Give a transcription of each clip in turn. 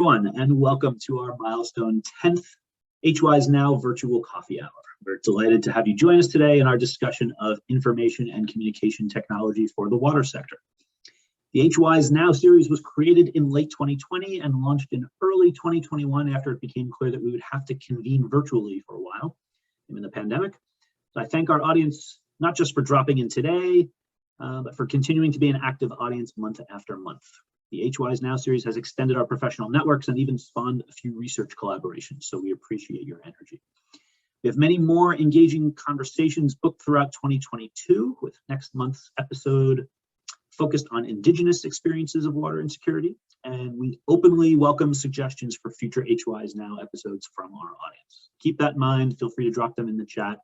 Everyone, and welcome to our milestone 10th HWISE-NOW virtual coffee hour. We're delighted to have you join us today in our discussion of information and communication technology for the water sector. The HWISE-NOW series was created in late 2020 and launched in early 2021 after it became clear that we would have to convene virtually for a while in the pandemic. So I thank our audience not just for dropping in today, but for continuing to be an active audience month after month. The HWISE-NOW series has extended our professional networks and even spawned a few research collaborations, so we appreciate your energy. We have many more engaging conversations booked throughout 2022, with next month's episode focused on Indigenous experiences of water insecurity, and we openly welcome suggestions for future HWISE-NOW episodes from our audience. Keep that in mind, feel free to drop them in the chat.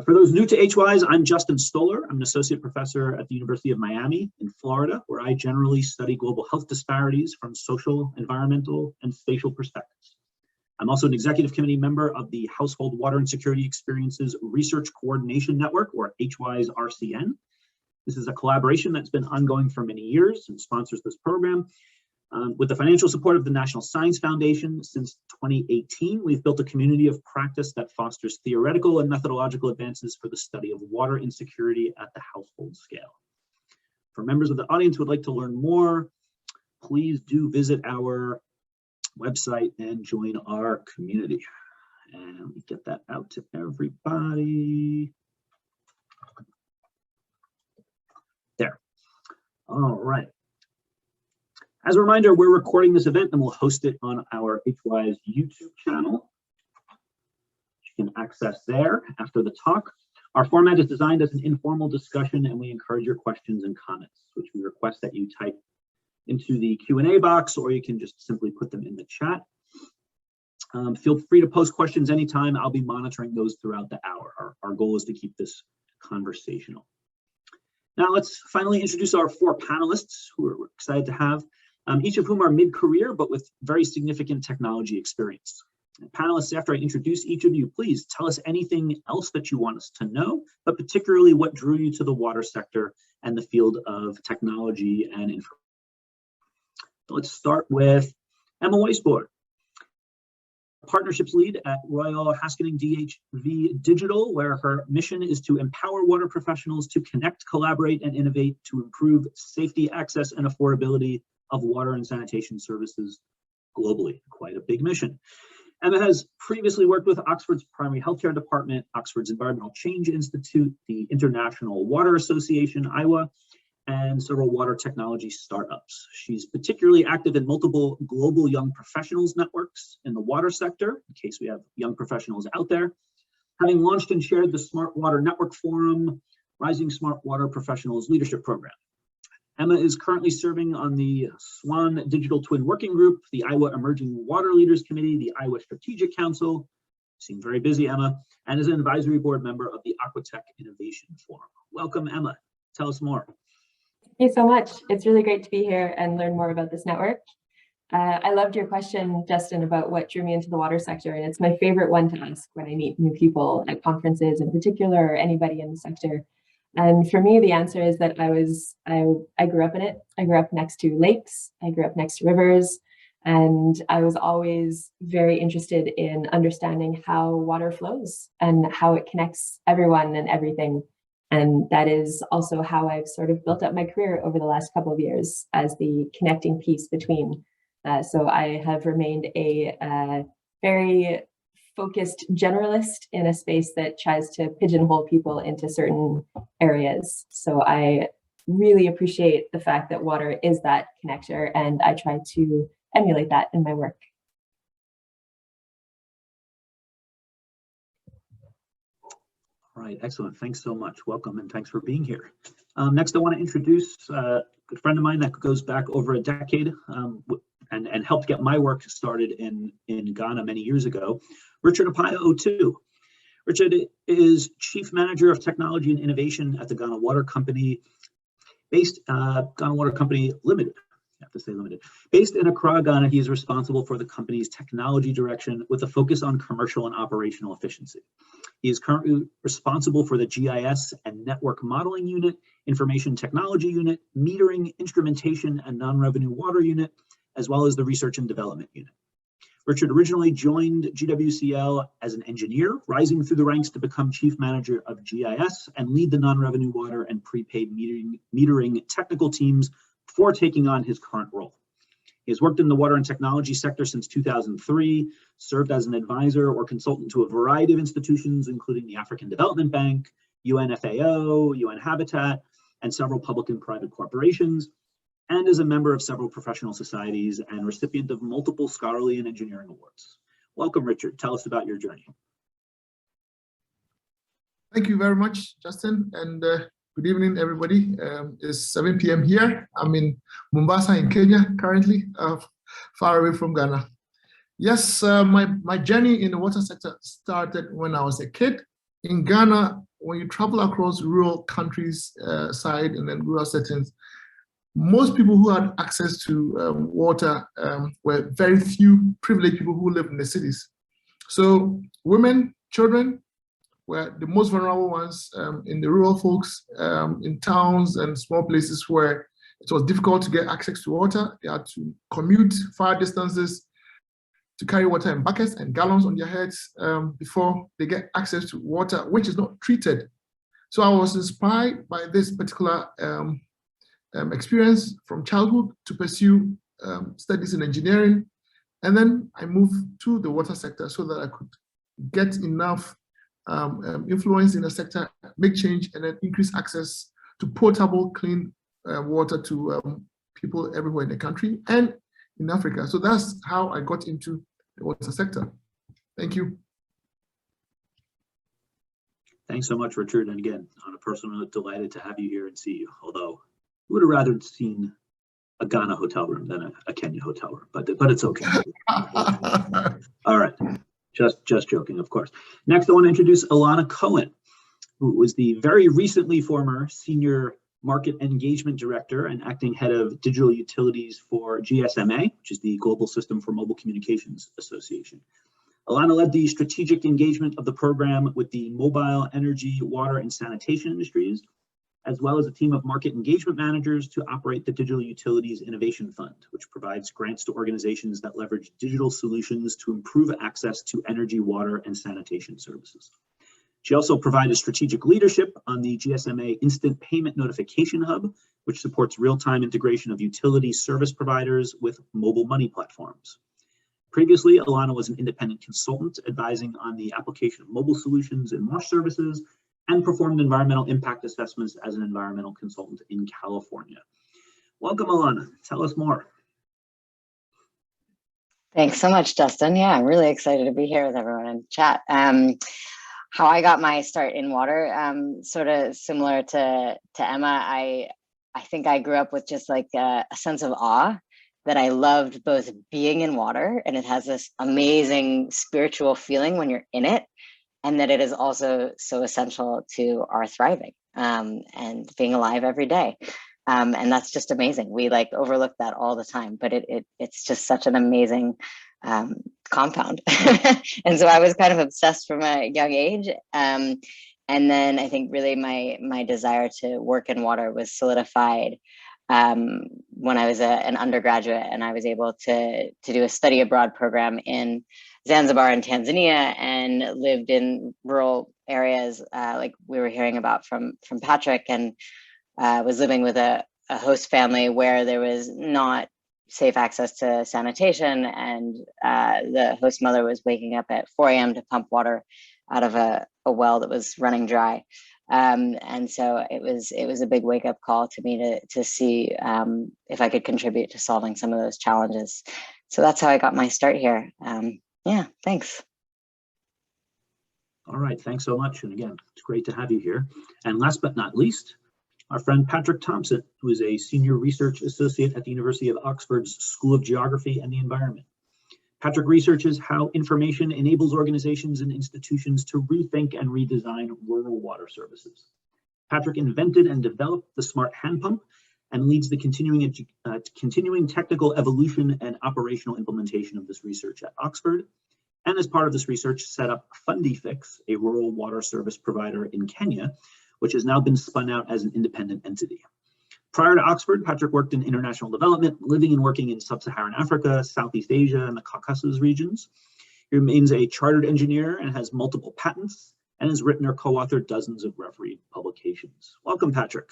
For those new to HWISE, I'm Justin Stoller. I'm an associate professor at the University of Miami in Florida, where I generally study global health disparities from social, environmental, and spatial perspectives. I'm also an executive committee member of the Household Water Insecurity Experiences Research Coordination Network, or HWISE-RCN. This is a collaboration that's been ongoing for many years and sponsors this program. With the financial support of the National Science Foundation since 2018, we've built a community of practice that fosters theoretical and methodological advances for the study of water insecurity at the household scale. For members of the audience who would like to learn more, please do visit our website and join our community. And let me get that out to everybody. There. All right. As a reminder, we're recording this event and we'll host it on our HWISE YouTube channel, which you can access there after the talk. Our format is designed as an informal discussion, and we encourage your questions and comments, which we request that you type into the Q&A box, or you can just simply put them in the chat. Feel free to post questions anytime. I'll be monitoring those throughout the hour. Our goal is to keep this conversational. Now let's finally introduce our four panelists who we're excited to have. Each of whom are mid-career, but with very significant technology experience. And panelists, after I introduce each of you, please tell us anything else that you want us to know, but particularly what drew you to the water sector and the field of technology and information. Let's start with Emma Weisbord, Partnerships Lead at Royal Haskellingh DHV Digital, where her mission is to empower water professionals to connect, collaborate, and innovate to improve safety, access, and affordability of water and sanitation services globally. Quite a big mission. Emma has previously worked with Oxford's Primary Healthcare Department, Oxford's Environmental Change Institute, the International Water Association, IWA, and several water technology startups. She's particularly active in multiple global young professionals networks in the water sector, in case we have young professionals out there, having launched and chaired the Smart Water Network Forum, Rising Smart Water Professionals Leadership Program. Emma is currently serving on the SWAN Digital Twin Working Group, the Iowa Emerging Water Leaders Committee, the Iowa Strategic Council. You seem very busy, Emma, and is an advisory board member of the Aquatech Innovation Forum. Welcome, Emma. Tell us more. Thank you so much. It's really great to be here and learn more about this network. I loved your question, Justin, about what drew me into the water sector, and it's my favorite one to ask when I meet new people at conferences in particular, or anybody in the sector. And for me, the answer is that I grew up in it. I grew up next to lakes. I grew up next to rivers. And I was always very interested in understanding how water flows and how it connects everyone and everything. And that is also how I've sort of built up my career over the last couple of years as the connecting piece between. So I have remained a very focused generalist in a space that tries to pigeonhole people into certain areas. So I really appreciate the fact that water is that connector, and I try to emulate that in my work. All right, excellent. Thanks so much. Welcome, and thanks for being here. Next, I want to introduce a good friend of mine that goes back over a decade and helped get my work started in Ghana many years ago, Richard Appiah Otoo. Richard is Chief Manager of Technology and Innovation at the Ghana Water Company, Ghana Water Company Limited. I have to say limited. Based in Accra, Ghana, he is responsible for the company's technology direction with a focus on commercial and operational efficiency. He is currently responsible for the GIS and Network Modeling Unit, Information Technology Unit, Metering, Instrumentation, and Non-Revenue Water Unit, as well as the Research and Development Unit. Richard originally joined GWCL as an engineer, rising through the ranks to become Chief Manager of GIS and lead the non-revenue water and prepaid metering technical teams before taking on his current role. He has worked in the water and technology sector since 2003, served as an advisor or consultant to a variety of institutions, including the African Development Bank, UNFAO, UN Habitat, and several public and private corporations, and is a member of several professional societies and recipient of multiple scholarly and engineering awards. Welcome, Richard. Tell us about your journey. Thank you very much, Justin, and good evening, everybody. It's 7 p.m. here. I'm in Mombasa in Kenya currently, far away from Ghana. Yes, my journey in the water sector started when I was a kid. In Ghana, when you travel across rural countryside and then rural settings, most people who had access to water were very few privileged people who lived in the cities. So women, children were the most vulnerable ones in the rural folks, in towns and small places where it was difficult to get access to water. They had to commute far distances to carry water in buckets and gallons on their heads before they get access to water, which is not treated. So I was inspired by this particular experience from childhood to pursue studies in engineering. And then I moved to the water sector so that I could get enough influence in the sector, make change, and then increase access to potable, clean water to people everywhere in the country and in Africa. So that's how I got into the water sector. Thank you. Thanks so much, Richard. And again, on a personal note, delighted to have you here and see you. Although we would have rather seen a Ghana hotel room than a Kenya hotel room, but it's okay. All right, just joking, of course. Next, I want to introduce Ilana Cohen, who was the very recently former Senior Market Engagement Director and Acting Head of Digital Utilities for GSMA, which is the Global System for Mobile Communications Association. Ilana led the strategic engagement of the program with the mobile, energy, water, and sanitation industries, as well as a team of market engagement managers to operate the Digital Utilities Innovation Fund, which provides grants to organizations that leverage digital solutions to improve access to energy, water, and sanitation services. She also provided strategic leadership on the GSMA Instant Payment Notification Hub, which supports real-time integration of utility service providers with mobile money platforms. Previously, Ilana was an independent consultant advising on the application of mobile solutions in wash services and performed environmental impact assessments as an environmental consultant in California. Welcome, Ilana. Tell us more. Thanks so much, Justin. Yeah, I'm really excited to be here with everyone and chat. How I got my start in water, sort of similar to Emma. I think I grew up with just like a sense of awe that I loved both being in water, and it has this amazing spiritual feeling when you're in it, and that it is also so essential to our thriving and being alive every day. And that's just amazing. We like overlook that all the time, but it's just such an amazing compound. And so I was kind of obsessed from a young age. And then I think really my desire to work in water was solidified when I was an undergraduate, and I was able to do a study abroad program in Zanzibar and Tanzania, and lived in rural areas like we were hearing about from Patrick, and was living with a host family where there was not safe access to sanitation, and the host mother was waking up at 4 a.m. to pump water out of a well that was running dry. And so it was a big wake-up call to me to see if I could contribute to solving some of those challenges. So that's how I got my start here. Yeah, thanks. All right, thanks so much. And again, it's great to have you here. And last but not least, our friend Patrick Thomson, who is a senior research associate at the University of Oxford's School of Geography and the Environment. Patrick researches how information enables organizations and institutions to rethink and redesign rural water services. Patrick invented and developed the smart hand pump and leads the continuing technical evolution and operational implementation of this research at Oxford. And as part of this research, set up Fundifix, a rural water service provider in Kenya, which has now been spun out as an independent entity. Prior to Oxford, Patrick worked in international development, living and working in sub-Saharan Africa, Southeast Asia, and the Caucasus regions. He remains a chartered engineer and has multiple patents and has written or co-authored dozens of refereed publications. Welcome, Patrick.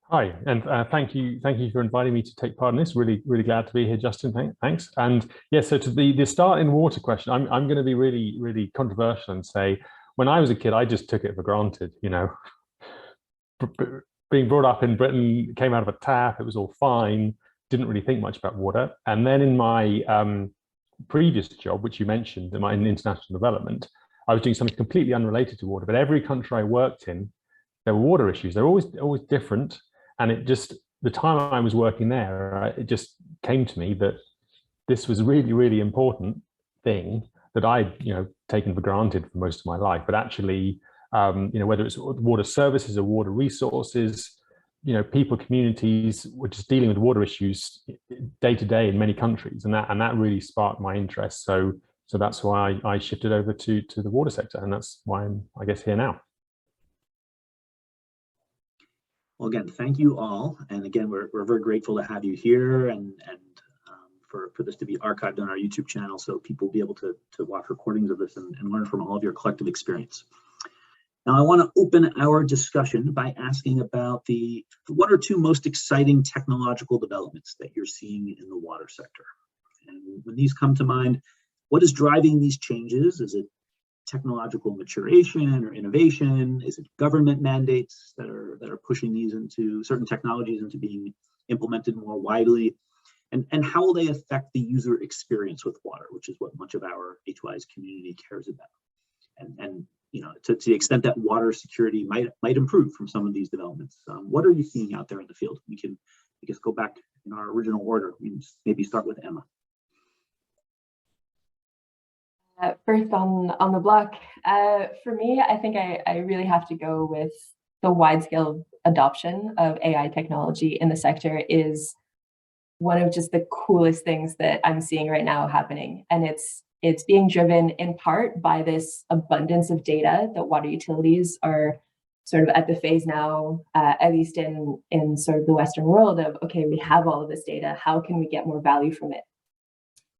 Hi, and thank you for inviting me to take part in this. Really glad to be here, Justin. Thanks. And yeah, so to the start in water question, I'm going to be really controversial and say, when I was a kid, I just took it for granted. You know, being brought up in Britain, came out of a tap, it was all fine. Didn't really think much about water. And then in my previous job, which you mentioned, in international development, I was doing something completely unrelated to water. But every country I worked in, there were water issues. They're always different. And it just, the time I was working there, it just came to me that this was a really important thing that I'd, taken for granted for most of my life. But actually, whether it's water services or water resources, people, communities were just dealing with water issues day to day in many countries, and that really sparked my interest. So that's why I shifted over to the water sector, and that's why I'm, I guess, here now. Well, again, thank you all. And again, we're very grateful to have you here and for this to be archived on our YouTube channel so people will be able to watch recordings of this and learn from all of your collective experience. Now, I want to open our discussion by asking about the one or two most exciting technological developments that you're seeing in the water sector. And when these come to mind, what is driving these changes? Is it technological maturation or innovation? Is it government mandates that are pushing these into certain technologies into being implemented more widely? And how will they affect the user experience with water, which is what much of our HWISE community cares about? And to the extent that water security might improve from some of these developments, what are you seeing out there in the field? We can, I guess, go back in our original order. We can maybe start with Emma. First on the block, for me, I think I really have to go with the wide-scale adoption of AI technology in the sector is one of just the coolest things that I'm seeing right now happening. And it's being driven in part by this abundance of data that water utilities are sort of at the phase now, at least in sort of the Western world of, okay, we have all of this data, how can we get more value from it?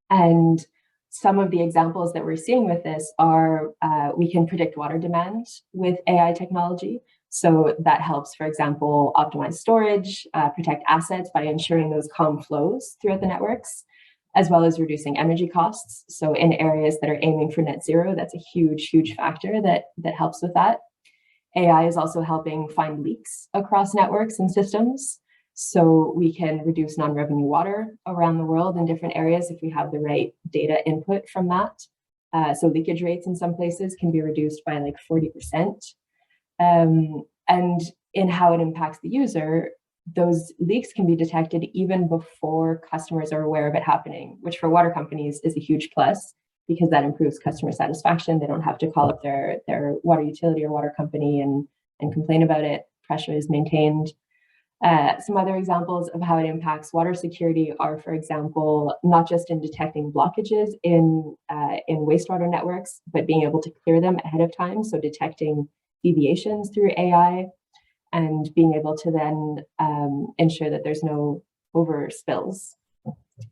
And some of the examples that we're seeing with this are we can predict water demand with AI technology. So that helps, for example, optimize storage, protect assets by ensuring those calm flows throughout the networks, as well as reducing energy costs. So in areas that are aiming for net zero, that's a huge factor that helps with that. AI is also helping find leaks across networks and systems. So we can reduce non-revenue water around the world in different areas if we have the right data input from that. So leakage rates in some places can be reduced by like 40%. And in how it impacts the user, those leaks can be detected even before customers are aware of it happening, which for water companies is a huge plus because that improves customer satisfaction. They don't have to call up their water utility or water company and complain about it. Pressure is maintained. Some other examples of how it impacts water security are, for example, not just in detecting blockages in wastewater networks, but being able to clear them ahead of time. So detecting deviations through AI and being able to then ensure that there's no overspills.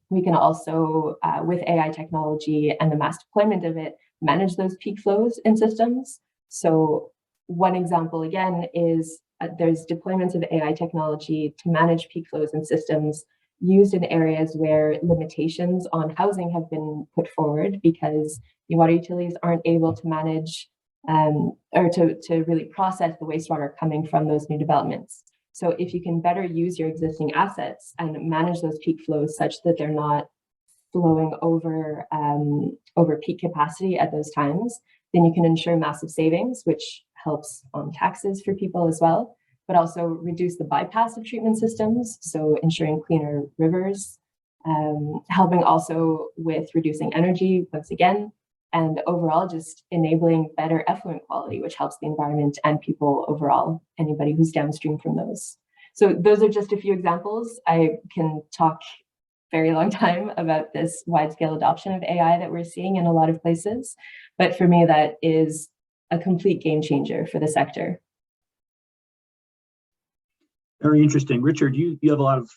We can also, with AI technology and the mass deployment of it, manage those peak flows in systems. So one example, again, is there's deployments of AI technology to manage peak flows in systems used in areas where limitations on housing have been put forward because the water utilities aren't able to manage or to really process the wastewater coming from those new developments. So if you can better use your existing assets and manage those peak flows such that they're not flowing over peak capacity at those times, then you can ensure massive savings, which helps on taxes for people as well, but also reduce the bypass of treatment systems, so ensuring cleaner rivers, helping also with reducing energy, once again, and overall just enabling better effluent quality, which helps the environment and people overall, anybody who's downstream from those. So those are just a few examples. I can talk very long time about this wide-scale adoption of AI that we're seeing in a lot of places, but for me, that is a complete game changer for the sector. Very interesting. Richard, you have a lot of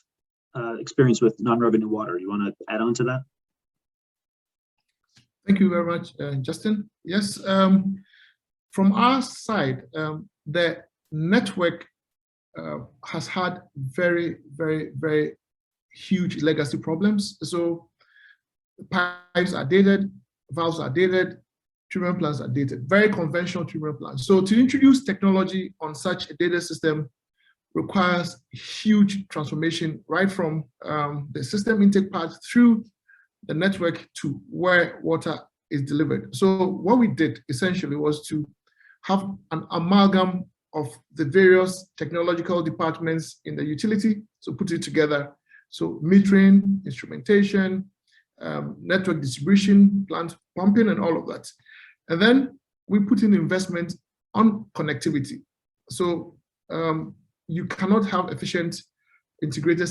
experience with non-revenue water. You want to add on to that? Thank you very much, Justin. Yes, from our side, the network has had very, very, very huge legacy problems. So pipes are dated, valves are dated, treatment plants are dated, very conventional treatment plants. So to introduce technology on such a dated system requires huge transformation right from the system intake part through the network to where water is delivered. So what we did essentially was to have an amalgam of the various technological departments in the utility, so put it together. So metering, instrumentation, network distribution, plant pumping, and all of that. And then we put in investment on connectivity. So you cannot have efficient integrated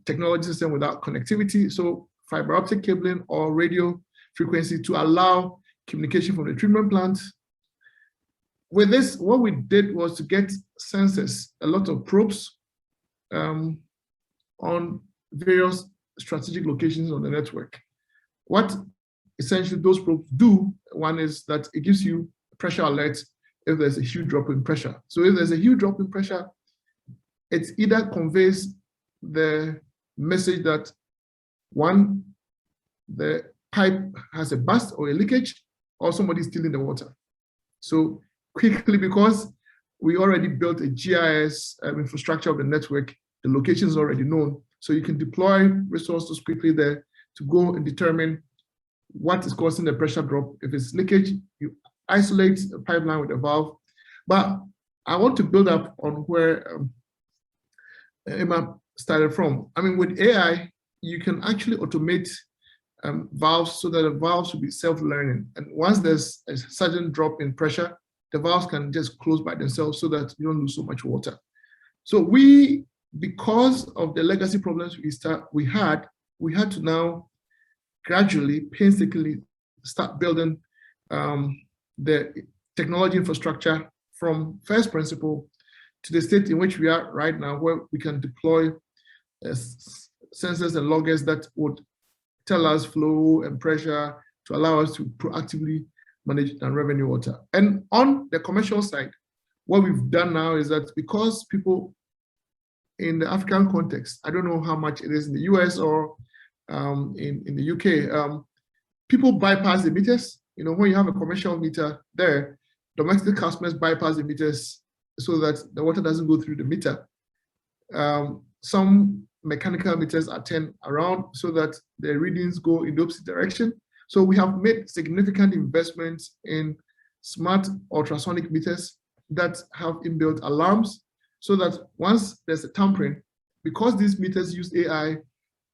technology system without connectivity. So fiber optic cabling or radio frequency to allow communication from the treatment plant. With this, what we did was to get sensors, a lot of probes on various strategic locations on the network. What essentially those probes do, one is that it gives you pressure alert if there's a huge drop in pressure. So if there's a huge drop in pressure, it either conveys the message that one, the pipe has a burst or a leakage, or somebody's stealing the water. So quickly, because we already built a GIS infrastructure of the network, the location is already known. So you can deploy resources quickly there to go and determine what is causing the pressure drop. If it's leakage, you isolate the pipeline with a valve. But I want to build up on where Emma started from. I mean, with AI, you can actually automate valves so that the valves will be self-learning. And once there's a sudden drop in pressure, the valves can just close by themselves so that you don't lose so much water. So we, because of the legacy problems we had to now gradually, painstakingly start building the technology infrastructure from first principle to the state in which we are right now, where we can deploy sensors and loggers that would tell us flow and pressure to allow us to proactively manage non-revenue water. And on the commercial side, what we've done now is that because people in the African context, I don't know how much it is in the US or in the UK, people bypass the meters. You know, when you have a commercial meter there, domestic customers bypass the meters so that the water doesn't go through the meter. Some mechanical meters are turned around so that the readings go in the opposite direction. So we have made significant investments in smart ultrasonic meters that have inbuilt alarms so that once there's a tampering, because these meters use AI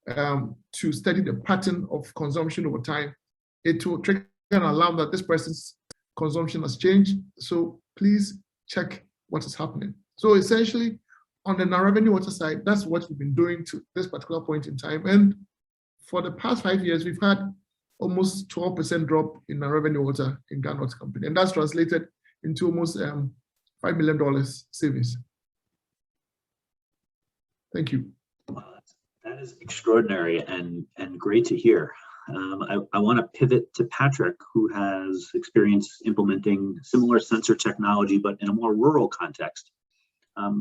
to study the pattern of consumption over time, it will trigger an alarm that this person's consumption has changed. So please check what is happening. So essentially, on the non-revenue water side, that's what we've been doing to this particular point in time. And for the past 5 years, we've had almost 12% drop in non-revenue water in Ghana Water Company. And that's translated into almost $5 million savings. Thank you. That is extraordinary and great to hear. I want to pivot to Patrick, who has experience implementing similar sensor technology, but in a more rural context.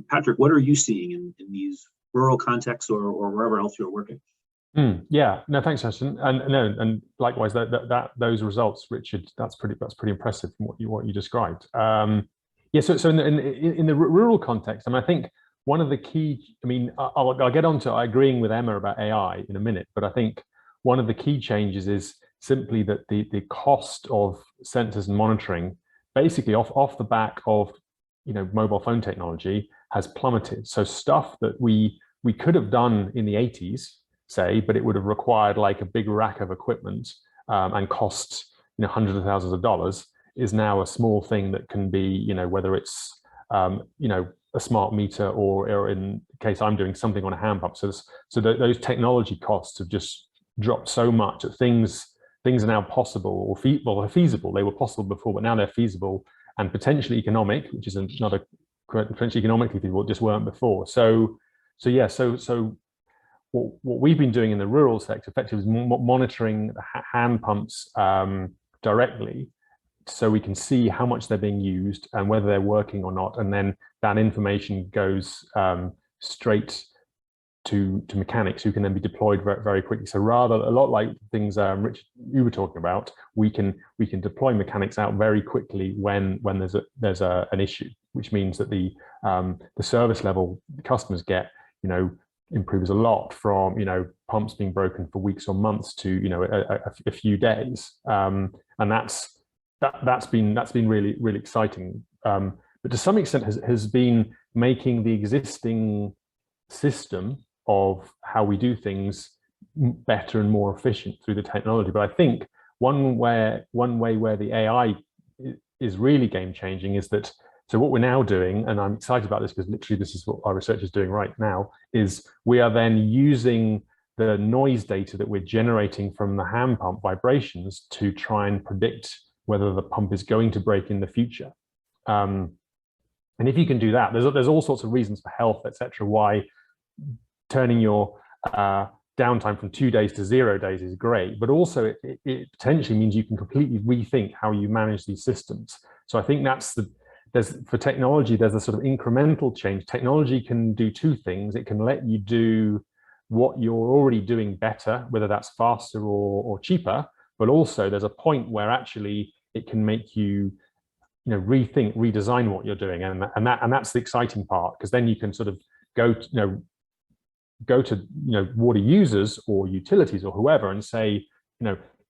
Patrick, what are you seeing in these rural contexts or wherever else you're working? Yeah, no, thanks, Justin. And likewise, those results, Richard, that's pretty impressive from what you described. Yeah, so in the rural context, I mean, I think one of the key, I mean, I'll get on to agreeing with Emma about AI in a minute, but I think one of the key changes is simply that the cost of sensors and monitoring, basically off the back of mobile phone technology, has plummeted. So stuff that we could have done in the 80s, say, but it would have required like a big rack of equipment and cost hundreds of thousands of dollars, is now a small thing that can be, whether it's a smart meter or in case I'm doing something on a hand pump. So those technology costs have just dropped so much that things are now possible or feasible. They were possible before, but now they're feasible and potentially economic, which is another potentially economically feasible, just weren't before. So what we've been doing in the rural sector effectively is monitoring the hand pumps directly, so we can see how much they're being used and whether they're working or not, and then that information goes straight to mechanics who can then be deployed very quickly. So rather, a lot like things Richard, you were talking about, we can deploy mechanics out very quickly when there's an issue, which means that the service level the customers get, improves a lot from, pumps being broken for weeks or months to, a few days. And that's been really, really exciting. But to some extent has been making the existing system of how we do things better and more efficient through the technology. But I think one way where the AI is really game changing is that, so what we're now doing, and I'm excited about this because literally this is what our research is doing right now, is we are then using the noise data that we're generating from the hand pump vibrations to try and predict whether the pump is going to break in the future. And if you can do that, there's all sorts of reasons for health, etc., why turning your downtime from 2 days to 0 days is great, but also it potentially means you can completely rethink how you manage these systems. So I think for technology, there's a sort of incremental change. Technology can do two things. It can let you do what you're already doing better, whether that's faster or cheaper, but also there's a point where actually it can make you rethink, redesign what you're doing, and that's the exciting part, because then you can sort of go to water users or utilities or whoever and say,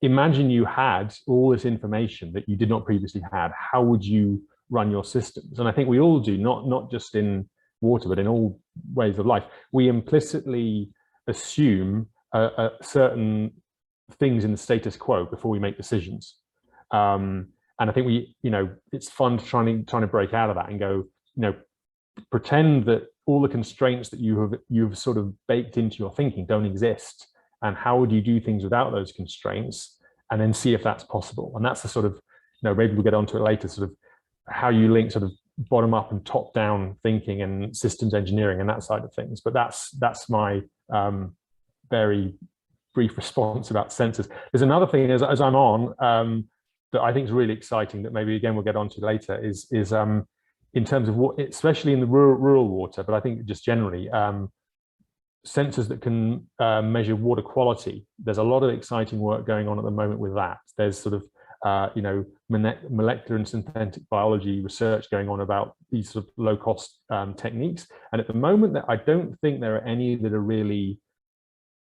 imagine you had all this information that you did not previously had. How would you run your systems? And I think we all do, not just in water, but in all ways of life. We implicitly assume certain things in the status quo before we make decisions. And I think it's fun trying to break out of that and go, pretend that all the constraints that you've sort of baked into your thinking don't exist, and how would you do things without those constraints, and then see if that's possible. And that's the sort of, maybe we'll get onto it later, sort of how you link sort of bottom up and top down thinking and systems engineering and that side of things. But that's my very brief response about sensors. There's another thing as I'm on that I think is really exciting that maybe again we'll get onto later is in terms of what, especially in the rural water, but I think just generally, sensors that can measure water quality. There's a lot of exciting work going on at the moment with that. There's sort of molecular and synthetic biology research going on about these sort of low-cost techniques. And at the moment, I don't think there are any that are really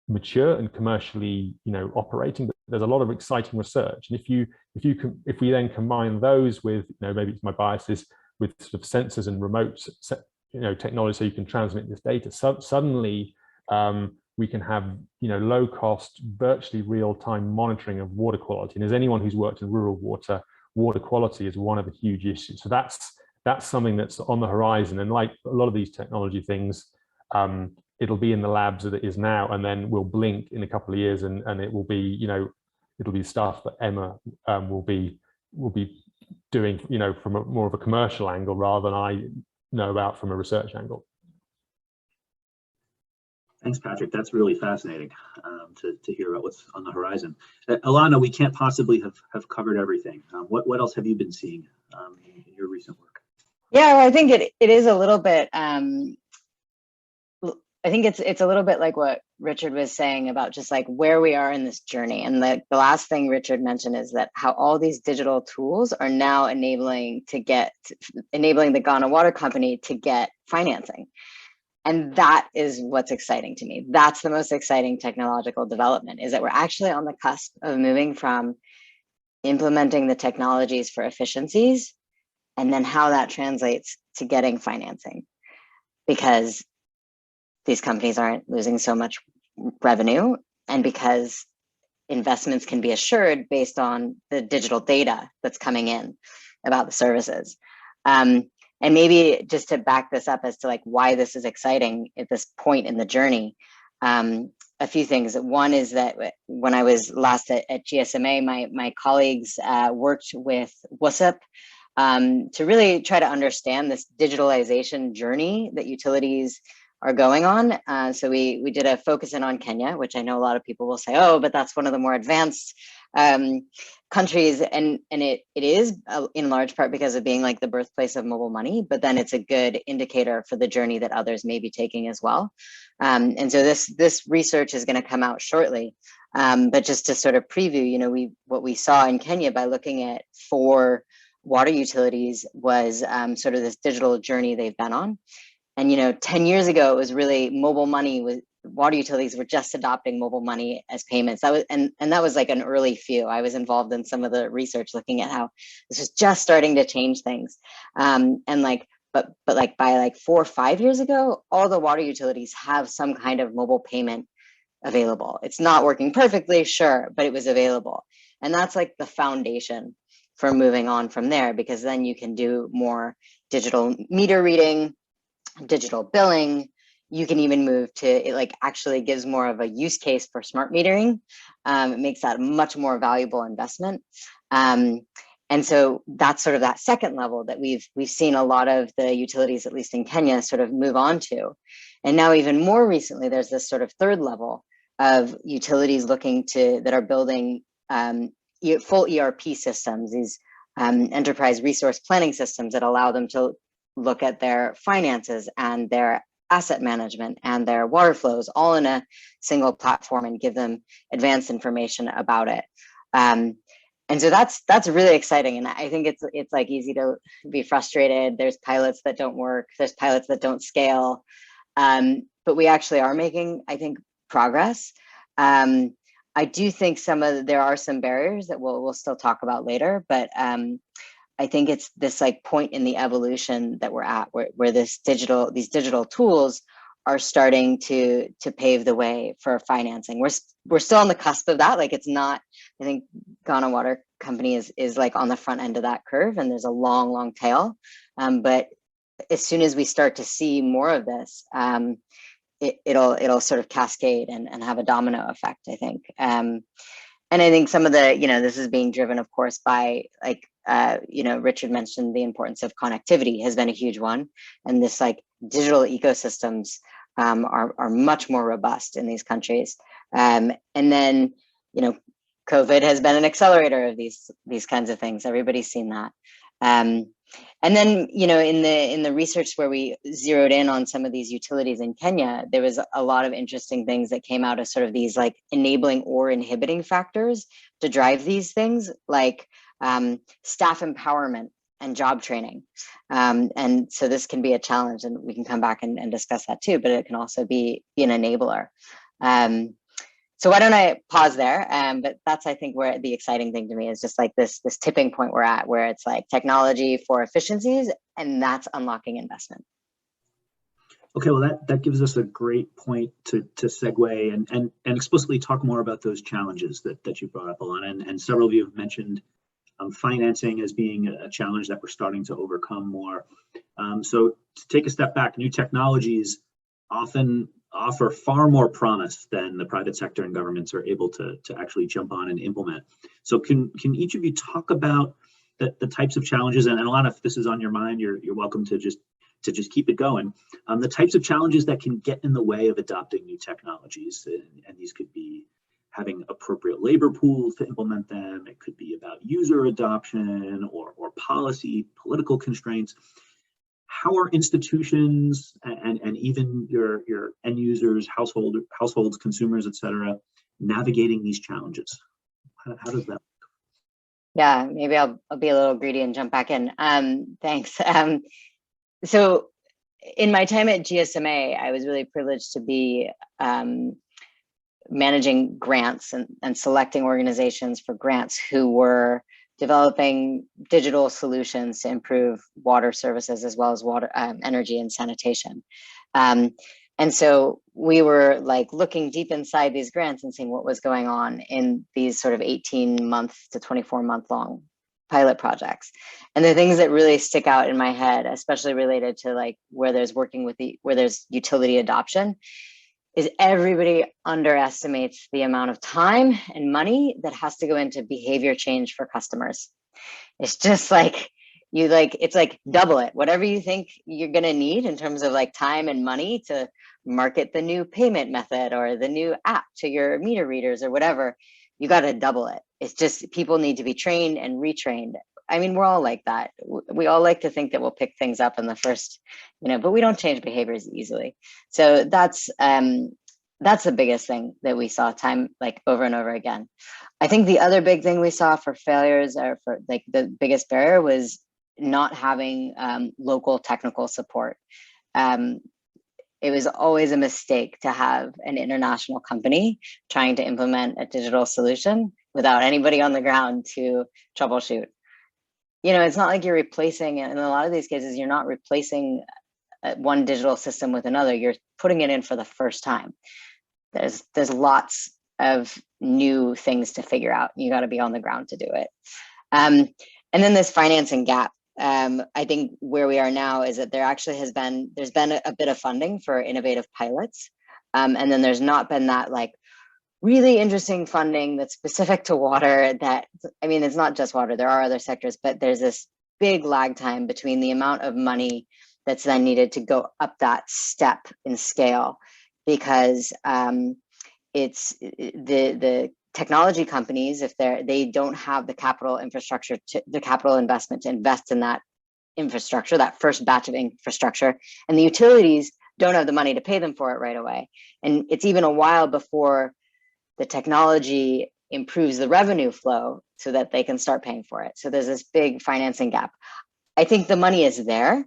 mature and commercially, operating. But there's a lot of exciting research. And if we then combine those with, maybe it's my biases, with sort of sensors and remote, technology, so you can transmit this data, suddenly we can have, low cost, virtually real-time monitoring of water quality. And as anyone who's worked in rural water, water quality is one of the huge issues. So that's something that's on the horizon. And like a lot of these technology things, it'll be in the labs that it is now, and then we'll blink in a couple of years, and it will be, it'll be stuff that Emma will be doing, from more of a commercial angle rather than I know about from a research angle. Thanks, Patrick. That's really fascinating to hear about what's on the horizon. Ilana, we can't possibly have covered everything. What else have you been seeing in your recent work? Yeah, well, I think it is a little bit. I think it's a little bit like what Richard was saying about just like where we are in this journey. And the last thing Richard mentioned is that how all these digital tools are now enabling the Ghana Water Company to get financing. And that is what's exciting to me. That's the most exciting technological development, is that we're actually on the cusp of moving from implementing the technologies for efficiencies and then how that translates to getting financing, because these companies aren't losing so much revenue, and because investments can be assured based on the digital data that's coming in about the services. And maybe just to back this up as to like why this is exciting at this point in the journey, a few things. One is that when I was last at GSMA, my colleagues worked with WSIP to really try to understand this digitalization journey that utilities are going on. So we did a focus in on Kenya, which I know a lot of people will say, oh, but that's one of the more advanced countries, and it is in large part because of being like the birthplace of mobile money, but then it's a good indicator for the journey that others may be taking as well. And so this research is going to come out shortly, but just to sort of preview, you know, what we saw in Kenya by looking at 4 water utilities was sort of this digital journey they've been on. And, you know, 10 years ago, it was really mobile money. Water utilities were just adopting mobile money as payments. That was, and that was like an early few. I was involved in some of the research looking at how this was just starting to change things. And like, but like by like 4 or 5 years ago, all the water utilities have some kind of mobile payment available. It's not working perfectly, sure, but it was available. And that's like the foundation for moving on from there, because then you can do more digital meter reading, digital billing. You can even move to, it like actually gives more of a use case for smart metering. It makes that a much more valuable investment. And so that's sort of that second level that we've seen a lot of the utilities, at least in Kenya, sort of move on to. And now even more recently, there's this sort of third level of utilities that are building full ERP systems, these enterprise resource planning systems that allow them to look at their finances and their asset management and their water flows all in a single platform and give them advanced information about it. And so that's really exciting. And I think it's like easy to be frustrated. There's pilots that don't work. There's pilots that don't scale. But we actually are making, I think, progress. I do think there are some barriers that we'll still talk about later, but I think it's this like point in the evolution that we're at where these digital tools are starting to pave the way for financing. We're still on the cusp of that. Like it's not, I think Ghana Water Company is like on the front end of that curve, and there's a long tail. But as soon as we start to see more of this, it'll sort of cascade and have a domino effect, I think. And I think some of the, you know, this is being driven, of course, by like, you know, Richard mentioned the importance of connectivity has been a huge one. And this like digital ecosystems are much more robust in these countries. And then, you know, COVID has been an accelerator of these kinds of things. Everybody's seen that. And then, you know, in the research where we zeroed in on some of these utilities in Kenya, there was a lot of interesting things that came out of sort of these like enabling or inhibiting factors to drive these things, like staff empowerment and job training. And so this can be a challenge, and we can come back and discuss that too, but it can also be an enabler. So why don't I pause there? But that's, I think, where the exciting thing to me is just like this tipping point we're at, where it's like technology for efficiencies, and that's unlocking investment. Okay, well, that gives us a great point to segue and explicitly talk more about those challenges that you brought up, Ilana, and several of you have mentioned financing as being a challenge that we're starting to overcome more. So to take a step back, new technologies often offer far more promise than the private sector and governments are able to actually jump on and implement. So can each of you talk about the types of challenges, and Ilana, if this is on your mind, you're welcome to just keep it going. The types of challenges that can get in the way of adopting new technologies, and these could be having appropriate labor pools to implement them. It could be about user adoption or policy, political constraints. How are institutions and even your end users, households, consumers, et cetera, navigating these challenges? How does that work? Yeah, maybe I'll be a little greedy and jump back in. Thanks. So in my time at GSMA, I was really privileged to be managing grants and selecting organizations for grants who were developing digital solutions to improve water services as well as water, energy and sanitation. And so we were like looking deep inside these grants and seeing what was going on in these sort of 18-month to 24-month long pilot projects. And the things that really stick out in my head, especially related to like where there's utility adoption, is everybody underestimates the amount of time and money that has to go into behavior change for customers. It's just like, it's like double it. Whatever you think you're going to need in terms of like time and money to market the new payment method or the new app to your meter readers or whatever, you got to double it. It's just people need to be trained and retrained. I mean, we're all like that. We all like to think that we'll pick things up in the first, but we don't change behaviors easily. So that's the biggest thing that we saw time like over and over again. I think the other big thing we saw for failures, or for like the biggest barrier, was not having local technical support. It was always a mistake to have an international company trying to implement a digital solution without anybody on the ground to troubleshoot. It's not like you're replacing, in a lot of these cases, you're not replacing one digital system with another. You're putting it in for the first time. There's lots of new things to figure out. You got to be on the ground to do it. And then this financing gap. I think where we are now is that there's been a bit of funding for innovative pilots. And then there's not been that like really interesting funding that's specific to water. It's not just water, there are other sectors, but there's this big lag time between the amount of money that's then needed to go up that step in scale, because it's the technology companies, if they don't have the capital infrastructure, the capital investment to invest in that infrastructure, that first batch of infrastructure, and the utilities don't have the money to pay them for it right away. And it's even a while before the technology improves the revenue flow so that they can start paying for it. So there's this big financing gap. I think the money is there.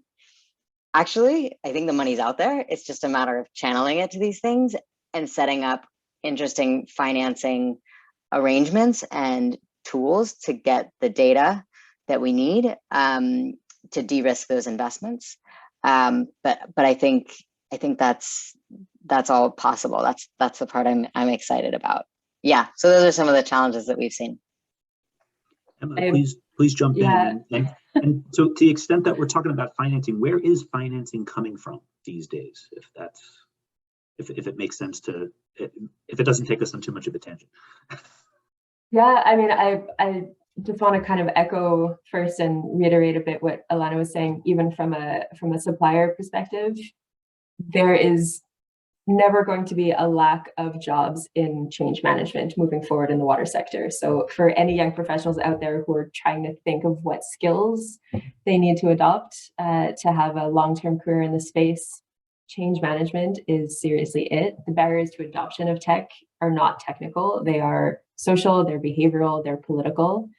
Actually, I think the money's out there. It's just a matter of channeling it to these things and setting up interesting financing arrangements and tools to get the data that we need to de-risk those investments. But I think that's all possible. That's the part I'm excited about. Yeah. So those are some of the challenges that we've seen. Emma, please jump in. And so, to the extent that we're talking about financing, where is financing coming from these days? If it makes sense to, if it doesn't take us on too much of a tangent. Yeah, I just want to kind of echo first and reiterate a bit what Ilana was saying. Even from a supplier perspective, there is never going to be a lack of jobs in change management moving forward in the water sector. So for any young professionals out there who are trying to think of what skills they need to adopt to have a long-term career in the space, change management is seriously it. The barriers to adoption of tech are not technical. They are social, they're behavioral, they're political.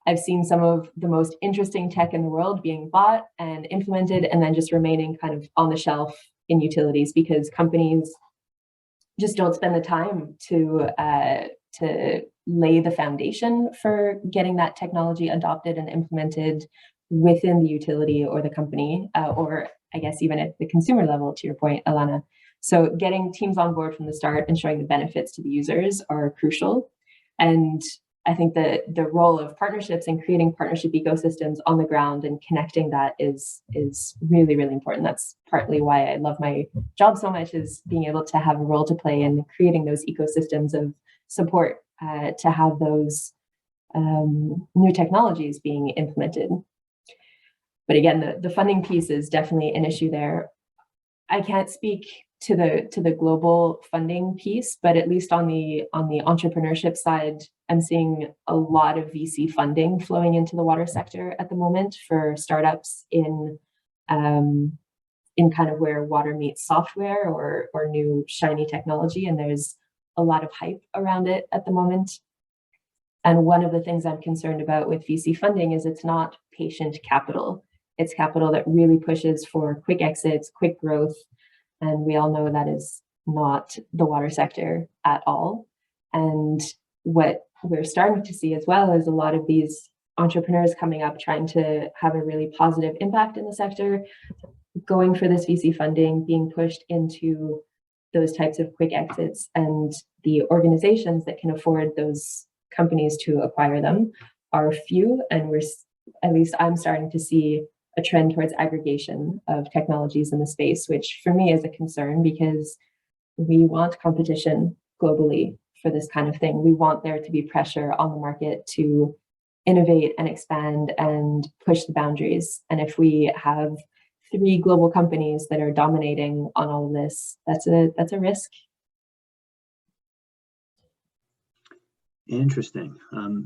I've seen some of the most interesting tech in the world being bought and implemented and then just remaining kind of on the shelf in utilities because companies just don't spend the time to lay the foundation for getting that technology adopted and implemented within the utility or the company, or I guess even at the consumer level, to your point, Ilana. So getting teams on board from the start and showing the benefits to the users are crucial. And I think that the role of partnerships and creating partnership ecosystems on the ground and connecting that is really, really important. That's partly why I love my job so much, is being able to have a role to play in creating those ecosystems of support to have those new technologies being implemented. But again, the funding piece is definitely an issue there. I can't speak to the global funding piece, but at least on the entrepreneurship side, I'm seeing a lot of VC funding flowing into the water sector at the moment for startups in kind of where water meets software or new shiny technology, and there's a lot of hype around it at the moment. And one of the things I'm concerned about with VC funding is it's not patient capital. It's capital that really pushes for quick exits, quick growth. And we all know that is not the water sector at all. And what we're starting to see as well is a lot of these entrepreneurs coming up trying to have a really positive impact in the sector, going for this VC funding, being pushed into those types of quick exits, and the organizations that can afford those companies to acquire them are few. And at least I'm starting to see a trend towards aggregation of technologies in the space, which for me is a concern because we want competition globally for this kind of thing. We want there to be pressure on the market to innovate and expand and push the boundaries. And if we have 3 global companies that are dominating on all of this, that's a risk. Interesting.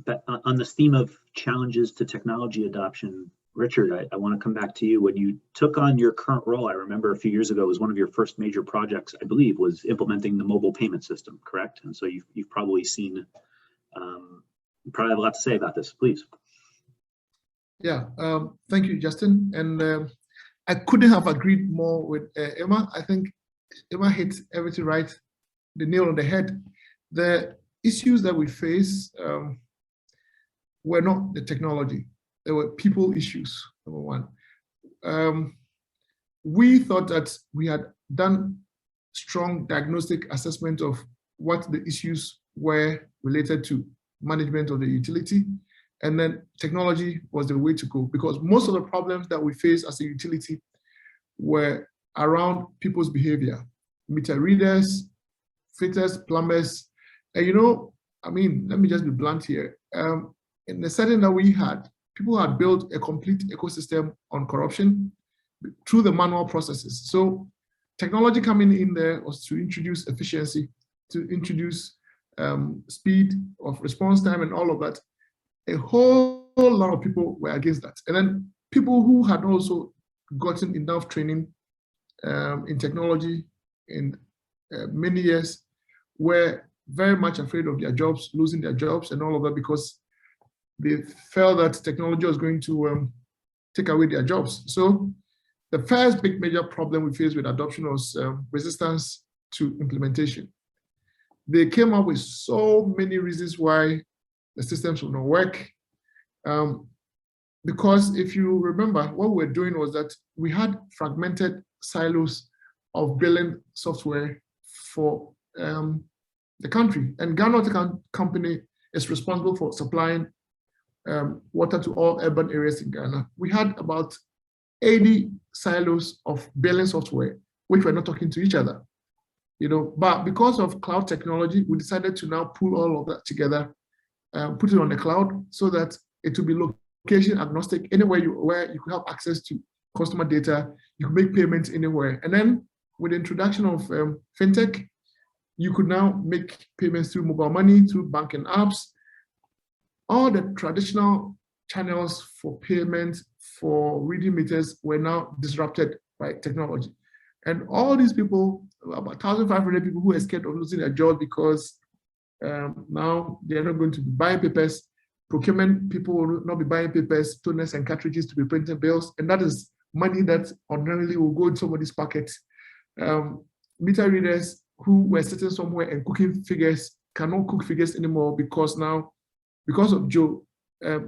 But on this theme of challenges to technology adoption, Richard, I want to come back to you. When you took on your current role, I remember a few years ago, was one of your first major projects, I believe, was implementing the mobile payment system, correct? And so you've probably seen, you probably have a lot to say about this, please. Yeah, thank you, Justin. And I couldn't have agreed more with Emma. I think Emma hit everything right, the nail on the head. The issues that we face were not the technology. There were people issues, number one. We thought that we had done strong diagnostic assessment of what the issues were related to management of the utility, and then technology was the way to go, because most of the problems that we face as a utility were around people's behavior, meter readers, fitters, plumbers. And I mean, let me just be blunt here. In the setting that we had, people had built a complete ecosystem on corruption through the manual processes. So technology coming in there was to introduce efficiency, to introduce speed of response time and all of that. A whole lot of people were against that. And then people who had also gotten enough training in technology in many years were very much afraid of their jobs, losing their jobs and all of that, because they felt that technology was going to take away their jobs. So the first big major problem we faced with adoption was resistance to implementation. They came up with so many reasons why the systems will not work. Because if you remember, what we were doing was that we had fragmented silos of billing software for the country. And Ghana Water Company is responsible for supplying water to all urban areas in Ghana. We had about 80 silos of billing software, which were not talking to each other. But because of cloud technology, we decided to now pull all of that together, put it on the cloud so that it will be location agnostic. Anywhere where you could have access to customer data, you can make payments anywhere. And then with the introduction of fintech, you could now make payments through mobile money, through banking apps. All the traditional channels for payment, for reading meters were now disrupted by technology. And all these people, about 1,500 people who are scared of losing their jobs because now they're not going to be buying papers. Procurement people will not be buying papers, toners and cartridges to be printing bills. And that is money that ordinarily will go in somebody's pocket. Meter readers who were sitting somewhere and cooking figures cannot cook figures anymore, because now, because of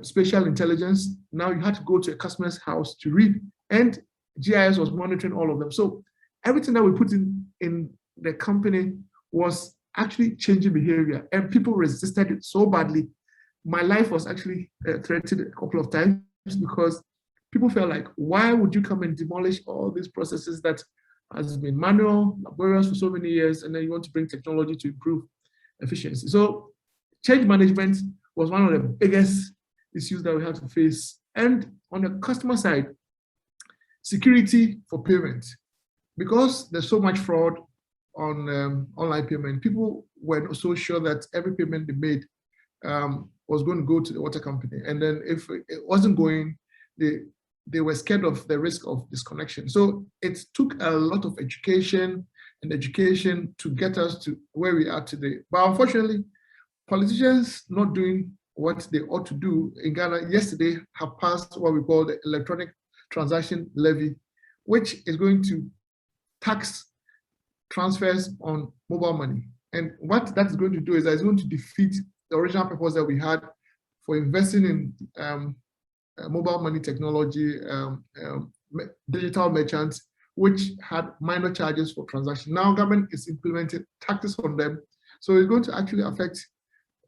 spatial intelligence, now you had to go to a customer's house to read, and GIS was monitoring all of them. So everything that we put in the company was actually changing behavior, and people resisted it so badly. My life was actually threatened a couple of times, because people felt like, why would you come and demolish all these processes that has been manual, laborious for so many years, and then you want to bring technology to improve efficiency? So change management was one of the biggest issues that we had to face. And on the customer side, security for payment. Because there's so much fraud on online payment, people were not so sure that every payment they made was going to go to the water company. And then if it wasn't going, they were scared of the risk of disconnection. So it took a lot of education to get us to where we are today. But unfortunately, politicians not doing what they ought to do in Ghana yesterday have passed what we call the electronic transaction levy, which is going to tax transfers on mobile money. And what that's going to do is that it's going to defeat the original purpose that we had for investing in mobile money technology, digital merchants, which had minor charges for transaction. Now government is implementing taxes on them. So it's going to actually affect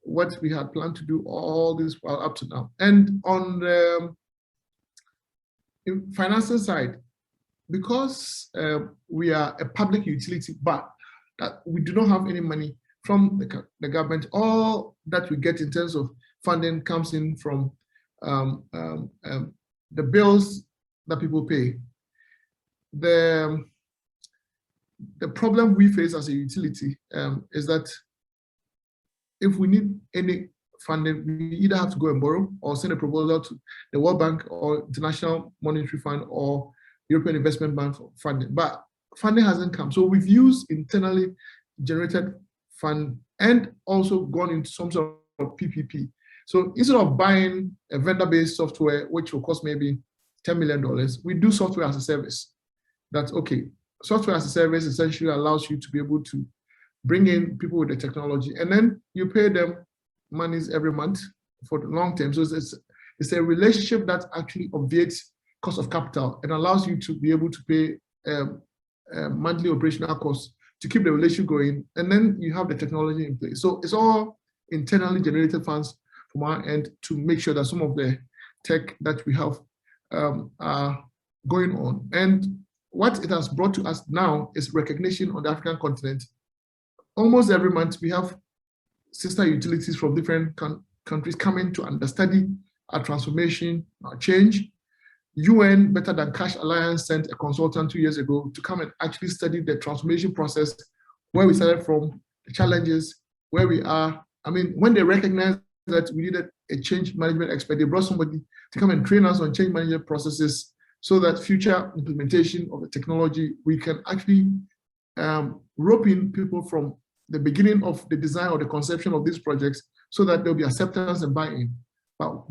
what we had planned to do all this while up to now. And on the financial side, because we are a public utility, but that we do not have any money from the government, all that we get in terms of funding comes in from the bills that people pay. The problem we face as a utility is that if we need any funding, we either have to go and borrow or send a proposal to the World Bank or International Monetary Fund or European Investment Bank for funding. But funding hasn't come. So we've used internally generated fund and also gone into some sort of PPP. So instead of buying a vendor-based software, which will cost maybe $10 million, we do software as a service. That's okay. Software as a service essentially allows you to be able to bring in people with the technology, and then you pay them monies every month for the long term. So it's a relationship that actually obviates cost of capital and allows you to be able to pay monthly operational costs to keep the relationship going, and then you have the technology in place. So it's all internally generated funds from our end to make sure that some of the tech that we have are going on. And what it has brought to us now is recognition on the African continent. Almost every month we have sister utilities from different countries coming to understudy our transformation, our change. UN Better Than Cash Alliance sent a consultant 2 years ago to come and actually study the transformation process, where we started from, the challenges, where we are. I mean, when they recognized that we needed a change management expert, they brought somebody to come and train us on change management processes so that future implementation of the technology, we can actually rope in people from the beginning of the design or the conception of these projects so that there'll be acceptance and buy-in. But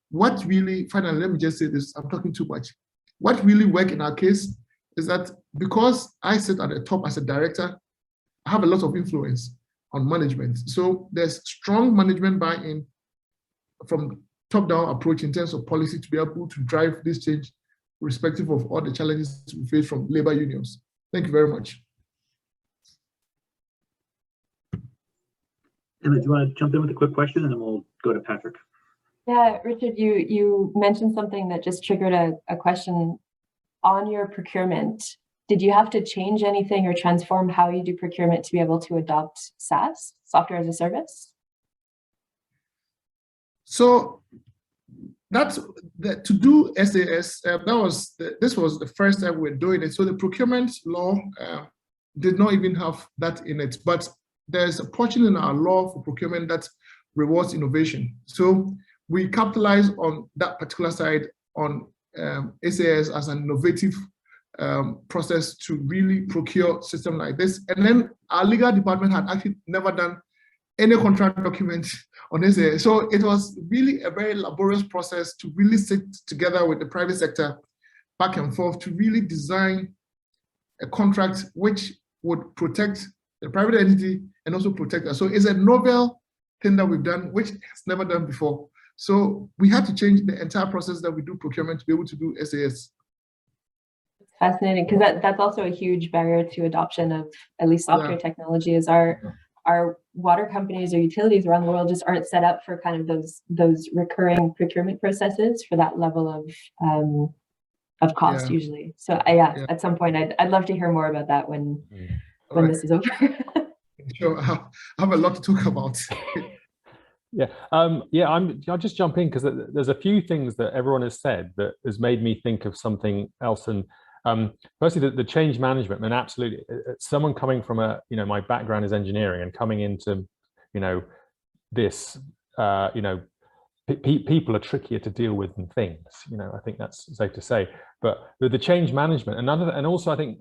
what really, finally, let me just say this, I'm talking too much. What really worked in our case is that because I sit at the top as a director, I have a lot of influence on management. So there's strong management buy-in from top-down approach in terms of policy to be able to drive this change, irrespective of all the challenges we face from labor unions. Thank you very much. Emma, do you want to jump in with a quick question, and then we'll go to Patrick? Yeah, Richard, you mentioned something that just triggered a question on your procurement. Did you have to change anything or transform how you do procurement to be able to adopt SaaS, software as a service? So that's to do SAS. This was the first time we're doing it. So the procurement law did not even have that in it, but there's a portion in our law for procurement that rewards innovation. So we capitalize on that particular side on SAS as an innovative process to really procure system like this. And then our legal department had actually never done any contract document on SAS. So it was really a very laborious process to really sit together with the private sector back and forth to really design a contract which would protect the private entity and also protect us. So it's a novel thing that we've done, which has never done before. So we had to change the entire process that we do procurement to be able to do SAS. Fascinating, because that's also a huge barrier to adoption of at least software technology. Is our water companies or utilities around the world just aren't set up for kind of those recurring procurement processes for that level of cost usually. So at some point I'd love to hear more about that when this is over. Sure, I have a lot to talk about. I'll just jump in because there's a few things that everyone has said that has made me think of something else. And firstly, the change management, and absolutely, someone coming from my background is engineering and coming into, this, people are trickier to deal with than things. I think that's safe to say. But the change management, and also I think,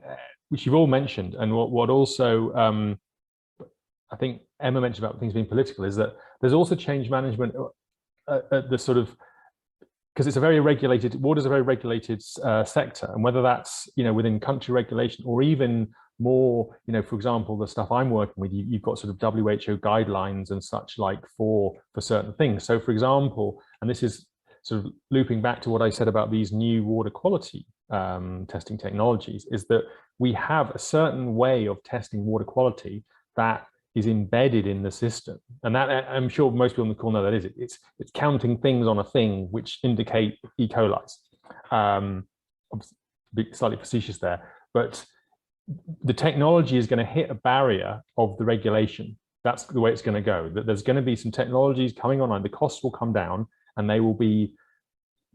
which you've all mentioned, and what also I think Emma mentioned about things being political, is that there's also change management at the sort of, because it's a very regulated, water is a very regulated sector, and whether that's within country regulation or even more, for example, the stuff I'm working with, you've got sort of WHO guidelines and such like for certain things. So for example, and this is sort of looping back to what I said about these new water quality testing technologies, is that we have a certain way of testing water quality that is embedded in the system, and that I'm sure most people on the call know that is it. It's counting things on a thing which indicate E. coli's. Slightly facetious there, but the technology is going to hit a barrier of the regulation. That's the way it's going to go. That there's going to be some technologies coming online. The costs will come down, and they will be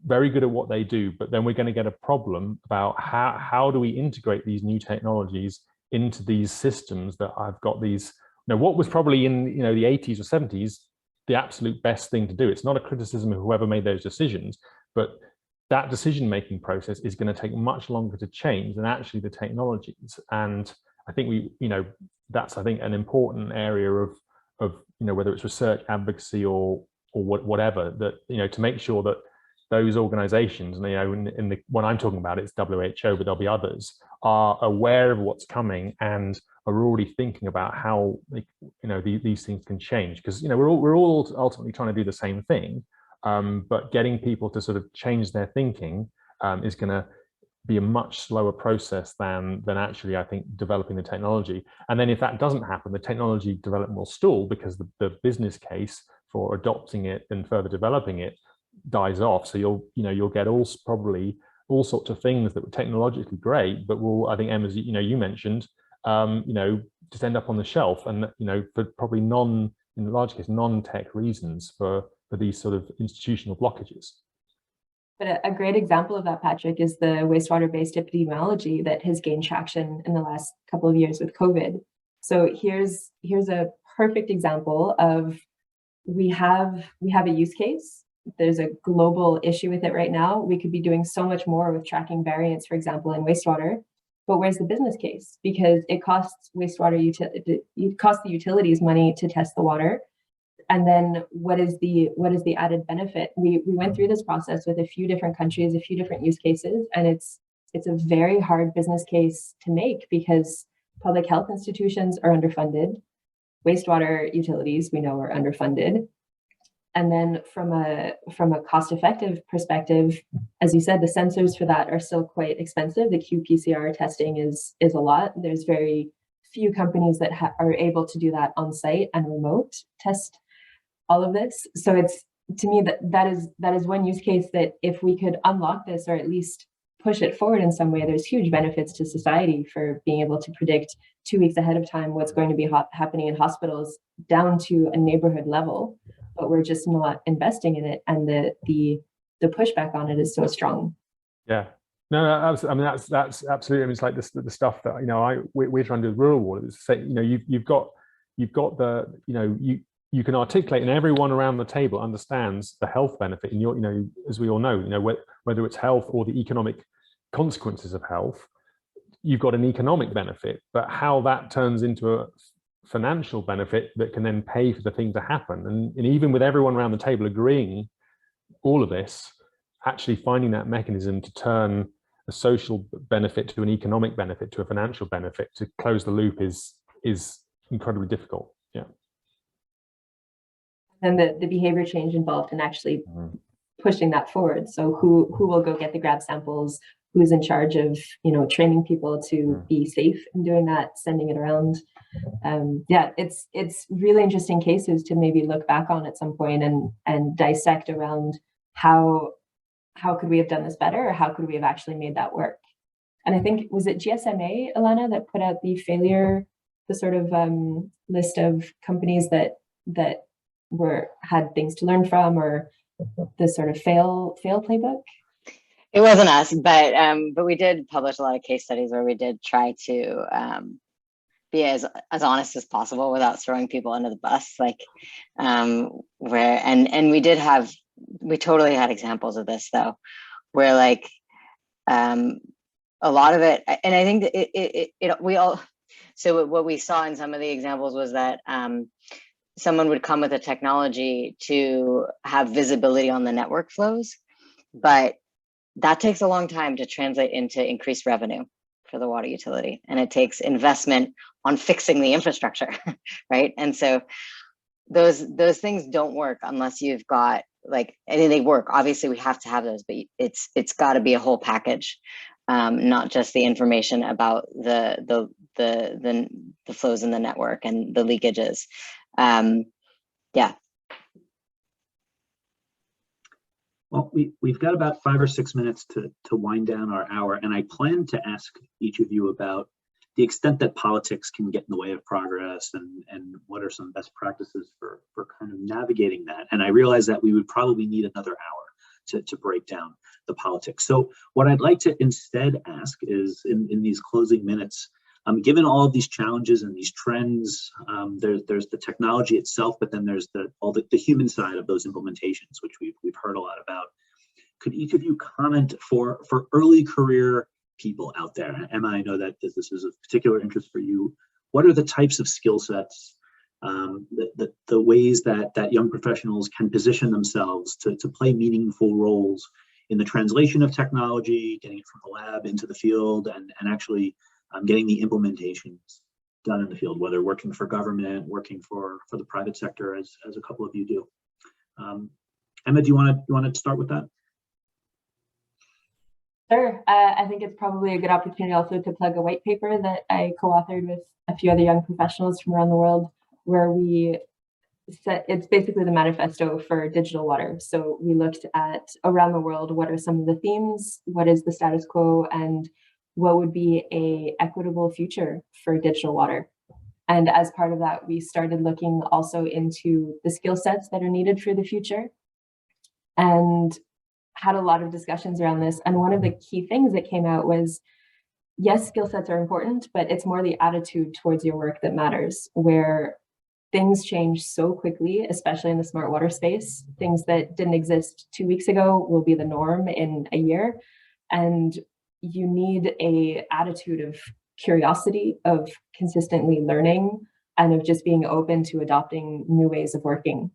very good at what they do, but then we're going to get a problem about how do we integrate these new technologies into these systems that I've got these, what was probably in, the 80s or 70s, the absolute best thing to do. It's not a criticism of whoever made those decisions, but that decision-making process is going to take much longer to change than actually the technologies. And I think that's, I think, an important area of whether it's research advocacy or whatever, that, to make sure that those organizations, and when I'm talking about it's WHO, but there'll be others, are aware of what's coming and are already thinking about how these things can change, because we're all ultimately trying to do the same thing, but getting people to sort of change their thinking is going to be a much slower process than actually, I think, developing the technology. And then if that doesn't happen, the technology development will stall because the business case for adopting it and further developing it dies off. So you'll get probably all sorts of things that were technologically great, but will, I think, Emma, as you mentioned, just end up on the shelf, and for probably in large case non-tech reasons for these sort of institutional blockages. But a great example of that, Patrick, is the wastewater-based epidemiology that has gained traction in the last couple of years with COVID. So here's a perfect example of we have a use case. There's a global issue with it right now. We could be doing so much more with tracking variants, for example, in wastewater. But where's the business case? Because it costs the utilities money to test the water. And then what is the added benefit? We went through this process with a few different countries, a few different use cases, and it's a very hard business case to make because public health institutions are underfunded. Wastewater utilities, we know, are underfunded. And then from a cost-effective perspective, as you said, the sensors for that are still quite expensive. The qPCR testing is a lot. There's very few companies that are able to do that on site and remote test all of this. So it's, to me, that is one use case that if we could unlock this or at least push it forward in some way, there's huge benefits to society for being able to predict 2 weeks ahead of time what's going to be happening in hospitals down to a neighborhood level. But we're just not investing in it, and the pushback on it is so strong. Yeah, no, I mean that's absolutely. I mean, it's like the stuff that we're trying to do with rural water. Say, you've got you can articulate, and everyone around the table understands the health benefit, and as we all know, whether it's health or the economic consequences of health, you've got an economic benefit, but how that turns into a financial benefit that can then pay for the thing to happen, and even with everyone around the table agreeing all of this, actually finding that mechanism to turn a social benefit to an economic benefit to a financial benefit to close the loop is incredibly difficult. Yeah. And the behavior change involved in actually pushing that forward. So who will go get the grab samples? Who's in charge of training people to be safe in doing that, sending it around? Yeah, it's really interesting cases to maybe look back on at some point and dissect around how could we have done this better, or how could we have actually made that work? And I think, was it GSMA, Ilana, that put out the sort of list of companies that had things to learn from, or the sort of fail playbook? It wasn't us, but we did publish a lot of case studies where we did try to be as honest as possible without throwing people under the bus, we totally had examples of this though, where a lot of it, and I think so what we saw in some of the examples was that someone would come with a technology to have visibility on the network flows, but that takes a long time to translate into increased revenue for the water utility. And it takes investment on fixing the infrastructure, right? And so those things don't work unless you've got they work. Obviously we have to have those, but it's got to be a whole package, not just the information about the flows in the network and the leakages. Yeah. Well, we've got about 5 or 6 minutes to wind down our hour, and I plan to ask each of you about the extent that politics can get in the way of progress, and what are some best practices for kind of navigating that. And I realize that we would probably need another hour. to break down the politics. So what I'd like to instead ask is, in these closing minutes, given all of these challenges and these trends, there's the technology itself, but then there's the human side of those implementations, which we've heard a lot about. Could each of you comment for early career people out there? Emma, I know that this is of particular interest for you. What are the types of skill sets, the ways that young professionals can position themselves to play meaningful roles in the translation of technology, getting it from the lab into the field, and actually getting the implementations done in the field, whether working for government, working for the private sector, as a couple of you do. Emma, do you want to start with that? Sure. I think it's probably a good opportunity also to plug a white paper that I co-authored with a few other young professionals from around the world, where it's basically the manifesto for digital water. So we looked at around the world, what are some of the themes, what is the status quo, and what would be a equitable future for digital water. And as part of that, we started looking also into the skill sets that are needed for the future, and had a lot of discussions around this. And one of the key things that came out was, yes, skill sets are important, but it's more the attitude towards your work that matters, where things change so quickly, especially in the smart water space. Things that didn't exist 2 weeks ago will be the norm in a year. And you need an attitude of curiosity, of consistently learning, and of just being open to adopting new ways of working.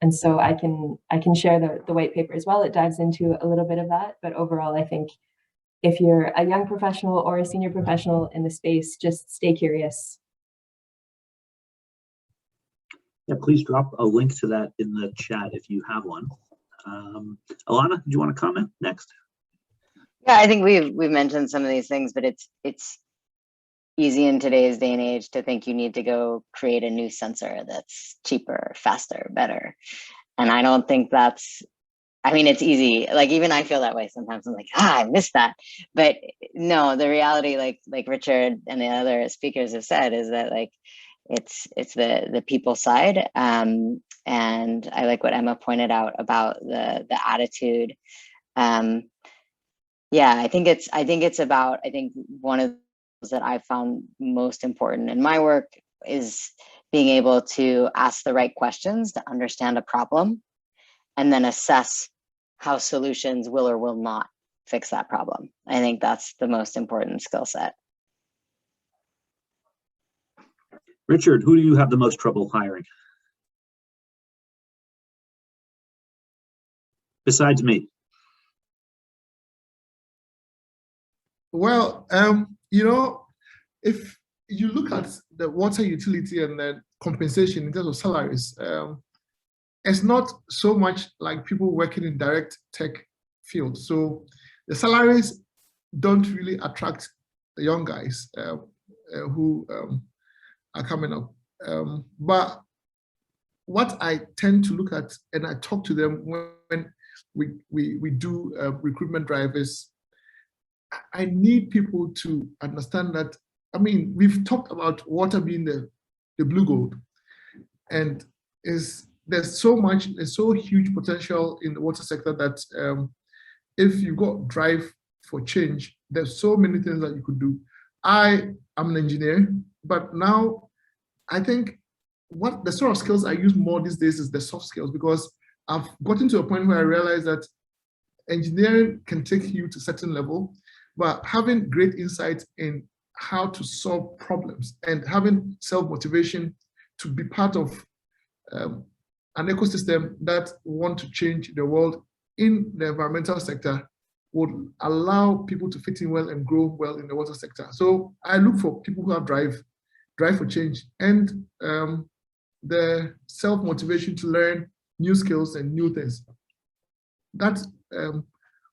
And so I can share the white paper as well. It dives into a little bit of that, but overall, I think if you're a young professional or a senior professional in the space, just stay curious. Yeah, please drop a link to that in the chat if you have one. Ilana, do you want to comment next? Yeah, I think we've mentioned some of these things, but it's easy in today's day and age to think you need to go create a new sensor that's cheaper, faster, better. And I don't think that's, I mean, it's easy. Like, even I feel that way sometimes. I'm like, I missed that. But no, the reality, like Richard and the other speakers have said, is that like, it's the people side. And I like what Emma pointed out about the attitude. Yeah, I think one of that I found most important in my work is being able to ask the right questions to understand a problem, and then assess how solutions will or will not fix that problem. I think that's the most important skill set. Richard, who do you have the most trouble hiring? Besides me. Well, you know, if you look at the water utility and the compensation in terms of salaries, it's not so much like people working in direct tech field. So the salaries don't really attract the young guys who are coming up. But what I tend to look at, and I talk to them when we do recruitment drive, is I need people to understand that, I mean, we've talked about water being the blue gold, and there's so huge potential in the water sector that if you got drive for change, there's so many things that you could do. I am an engineer, but now I think what the sort of skills I use more these days is the soft skills, because I've gotten to a point where I realize that engineering can take you to a certain level, but having great insight in how to solve problems and having self-motivation to be part of an ecosystem that want to change the world in the environmental sector would allow people to fit in well and grow well in the water sector. So I look for people who have drive for change, and the self-motivation to learn new skills and new things. That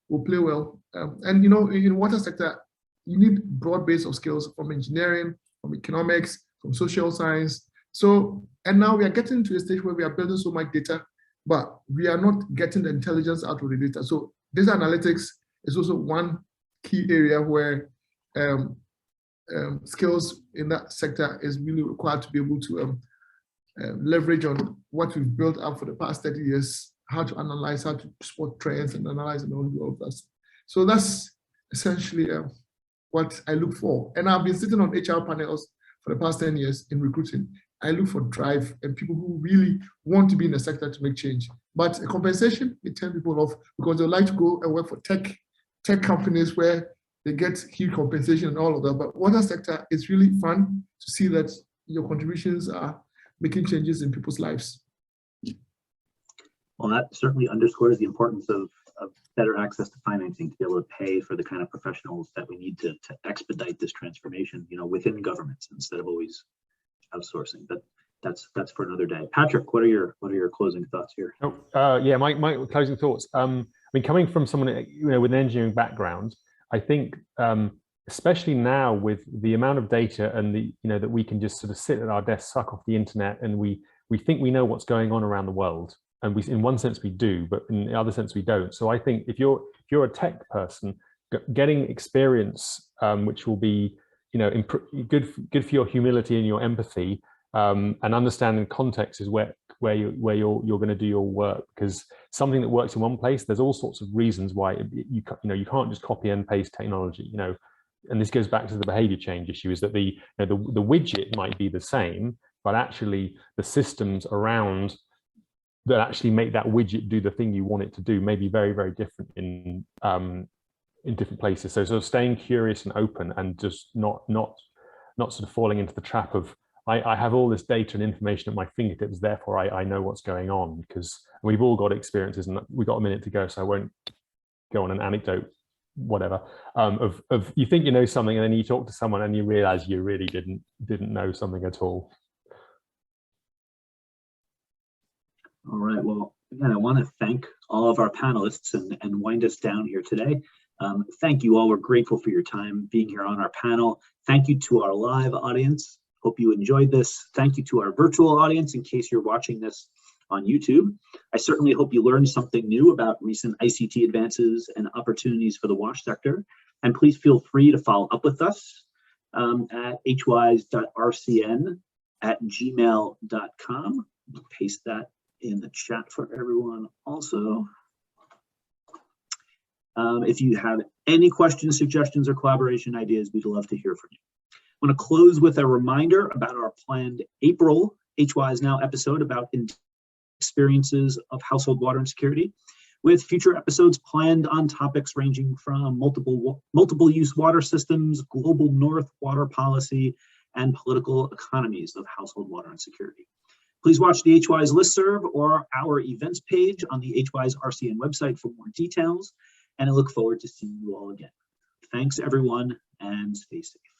will play well. And you know, in water sector, you need broad base of skills from engineering, from economics, from social science. So, and now we are getting to a stage where we are building so much data, but we are not getting the intelligence out of the data. So data analytics is also one key area where skills in that sector is really required to be able to leverage on what we've built up for the past 30 years, how to analyze, how to spot trends and analyze and all of that. So that's essentially what I look for. And I've been sitting on HR panels for the past 10 years in recruiting. I look for drive and people who really want to be in the sector to make change. But a compensation, it turns people off because they like to go and work for tech companies where they get huge compensation and all of that. But water sector is really fun to see that your contributions are making changes in people's lives. Well, that certainly underscores the importance of better access to financing to be able to pay for the kind of professionals that we need to expedite this transformation, within governments instead of always outsourcing. But that's for another day. Patrick, what are your closing thoughts here? Yeah, my closing thoughts. I mean, coming from someone with an engineering background, I think especially now with the amount of data and the that we can just sort of sit at our desk, suck off the internet, and we think we know what's going on around the world. And we, in one sense, we do, but in the other sense, we don't. So I think if you're a tech person, getting experience, which will be, good for your humility and your empathy, and understanding context is where you're going to do your work. Because something that works in one place, there's all sorts of reasons why you can't just copy and paste technology. And this goes back to the behavior change issue: is that the widget might be the same, but actually the systems around that actually make that widget do the thing you want it to do may be very, very different in different places. So sort of staying curious and open, and just not sort of falling into the trap of I have all this data and information at my fingertips, therefore I know what's going on, because we've all got experiences, and we've got a minute to go, so I won't go on an anecdote, whatever, of you think you know something and then you talk to someone and you realize you really didn't know something at all. All right, well, again, I want to thank all of our panelists and wind us down here today. Thank you all. We're grateful for your time being here on our panel. Thank you to our live audience. Hope you enjoyed this. Thank you to our virtual audience in case you're watching this on YouTube. I certainly hope you learned something new about recent ICT advances and opportunities for the WASH sector. And please feel free to follow up with us at hwise.rcn@gmail.com. Paste that in the chat for everyone also. If you have any questions, suggestions, or collaboration ideas, we'd love to hear from you. I want to close with a reminder about our planned April HWISE-NOW episode about experiences of household water insecurity, with future episodes planned on topics ranging from multiple use water systems, global north water policy, and political economies of household water insecurity. Please watch the HWISE listserv or our events page on the HWISE-RCN website for more details, and I look forward to seeing you all again. Thanks, everyone, and stay safe.